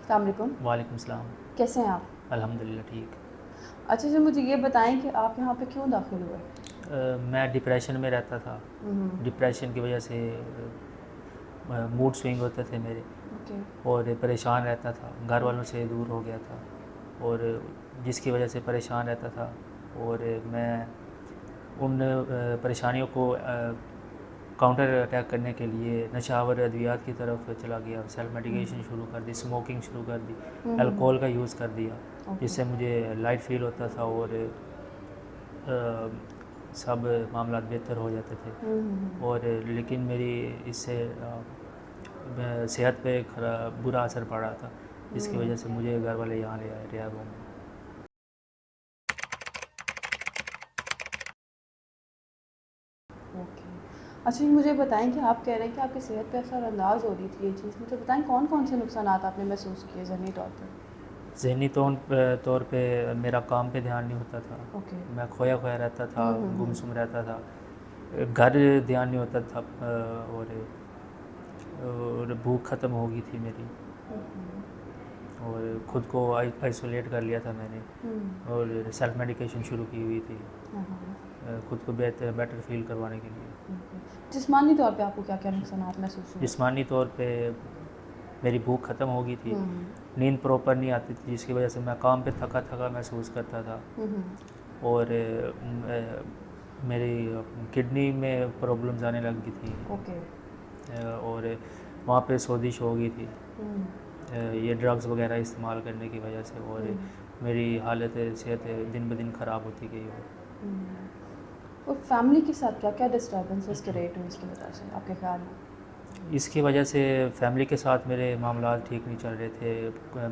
अस्सलाम वालेकुम। वालेकुम सलाम। कैसे हैं आप? अल्हम्दुलिल्लाह ठीक। अच्छा जी, मुझे ये बताएं कि आप यहाँ पे क्यों दाखिल हुए? मैं डिप्रेशन में रहता था। हम्म। डिप्रेशन की वजह से मूड स्विंग होते थे मेरे, ओके। और परेशान रहता था, घर वालों से दूर हो गया था, और जिसकी वजह से परेशान रहता था। और मैं उन परेशानियों को काउंटर अटैक करने के लिए नशावर अद्वियात की तरफ चला गया, सेल्फ मेडिकेशन शुरू कर दी, स्मोकिंग शुरू कर दी, हम्म। अल्कोहल का यूज़ कर दिया, ओके। जिससे मुझे लाइट फील होता था और सब मामला बेहतर हो जाते थे। हम्म। और लेकिन मेरी इससे सेहत पे बुरा असर पड़ा था, जिसकी हम्म। वजह से मुझे घर वाले यहाँ ले आए रिहैब होम में। ओके। अच्छा जी, मुझे बताएं कि आप कह रहे हैं कि आपकी सेहत पे असरअंदाज हो रही थी ये चीज़, मुझे बताएं कौन कौन से नुकसान आपने महसूस किए ज़हनी तौर पर? ज़हनी तौर पे मेरा काम पे ध्यान नहीं होता था, ओके। मैं खोया खोया रहता था, हम्म। गुमसुम रहता था, घर ध्यान नहीं होता था, और भूख ख़त्म हो गई थी मेरी, हम्म। और ख़ुद को आइसोलेट कर लिया था मैंने, हम्म। और सेल्फ मेडिकेशन शुरू की हुई थी हाँ, हाँ। ख़ुद को बेटर फील करवाने के लिए। ओके। जिस्मानी तौर पे आपको क्या क्या नुकसान महसूस हुए? जिस्मानी तौर पे मेरी भूख ख़त्म हो गई थी, हम्म। नींद प्रॉपर नहीं आती थी, जिसकी वजह से मैं काम पे थका थका महसूस करता था, हम्म। और मेरी किडनी में प्रॉब्लम्स आने लग गई थी, ओके। और वहाँ पे सोजिश हो गई थी, हम्म। ये ड्रग्स वगैरह इस्तेमाल करने की वजह से, और हम्म। मेरी हालत सेहत दिन ब दिन ख़राब होती गई। हम्म। और फैमिली के साथ क्या क्या डिस्टर्बेंसेस क्रिएट हुई इसकी वजह से आपके ख्याल में? इसकी वजह से फैमिली के साथ मेरे मामला ठीक नहीं चल रहे थे,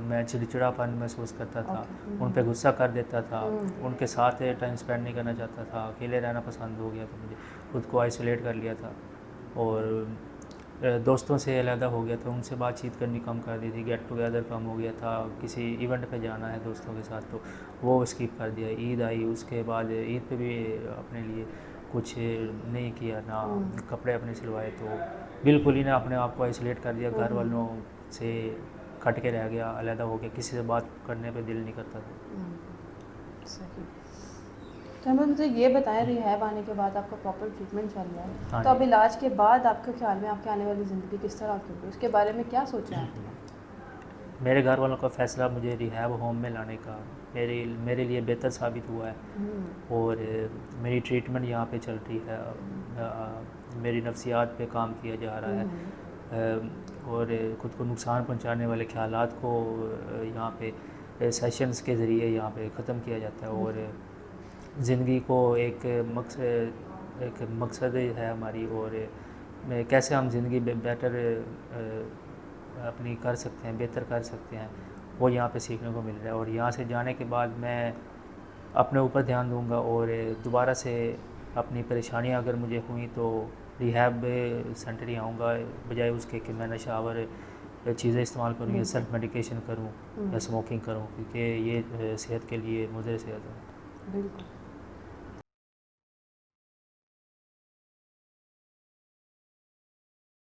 मैं चिड़चिड़ापन महसूस करता था, ओके। उन पे गुस्सा कर देता था, हम्म। उनके साथ टाइम स्पेंड नहीं करना चाहता था, अकेले रहना पसंद हो गया था मुझे, खुद को आइसोलेट कर लिया था, और दोस्तों से अलहदा हो गया था, उनसे बातचीत करनी कम कर दी थी, गेट टुगेदर कम हो गया था, किसी इवेंट पे जाना है दोस्तों के साथ तो वो स्किप कर दिया। ईद आई, उसके बाद ईद पे भी अपने लिए कुछ नहीं किया, ना हम्म। कपड़े अपने सिलवाए, तो बिल्कुल ही ना अपने आप को आइसोलेट कर दिया, घर हम्म। वालों से कट के रह गया, अलहदा हो गया, किसी से बात करने पे दिल नहीं करता था। हम्म। सही। तो हमें मुझे ये बताएं, रिहैब आने के बाद आपका प्रॉपर ट्रीटमेंट चल रहा है, हाँ तो जी। अब इलाज के बाद आपके ख्याल में आपके आने वाली ज़िंदगी किस तरह की होगी, उसके बारे में क्या सोचा है आपने? मेरे घर वालों का फ़ैसला मुझे रिहैब होम में लाने का मेरे लिए बेहतर साबित हुआ है, हम्म। और मेरी ट्रीटमेंट यहाँ पे चल रही है, मेरी नफ्सियात पे काम किया जा रहा है, हम्म। और ख़ुद को नुकसान पहुँचाने वाले ख़्यालात को यहाँ पे सेशंस के ज़रिए यहाँ पे ख़त्म किया जाता है, और ज़िंदगी को एक मकसद है हमारी, और कैसे हम ज़िंदगी बेटर अपनी कर सकते हैं, बेहतर कर सकते हैं, वो यहाँ पे सीखने को मिल रहा है। और यहाँ से जाने के बाद मैं अपने ऊपर ध्यान दूंगा, और दोबारा से अपनी परेशानियाँ अगर मुझे हुई तो रिहैब सेंटर ही आऊँगा, बजाय उसके कि मैं नशावर चीज़ें इस्तेमाल करूँ या बिल्कुल। सेल्फ मेडिकेशन करूँ या स्मोकिंग करूँ, क्योंकि ये सेहत के लिए मुज़र सेहत है। बिल्कुल।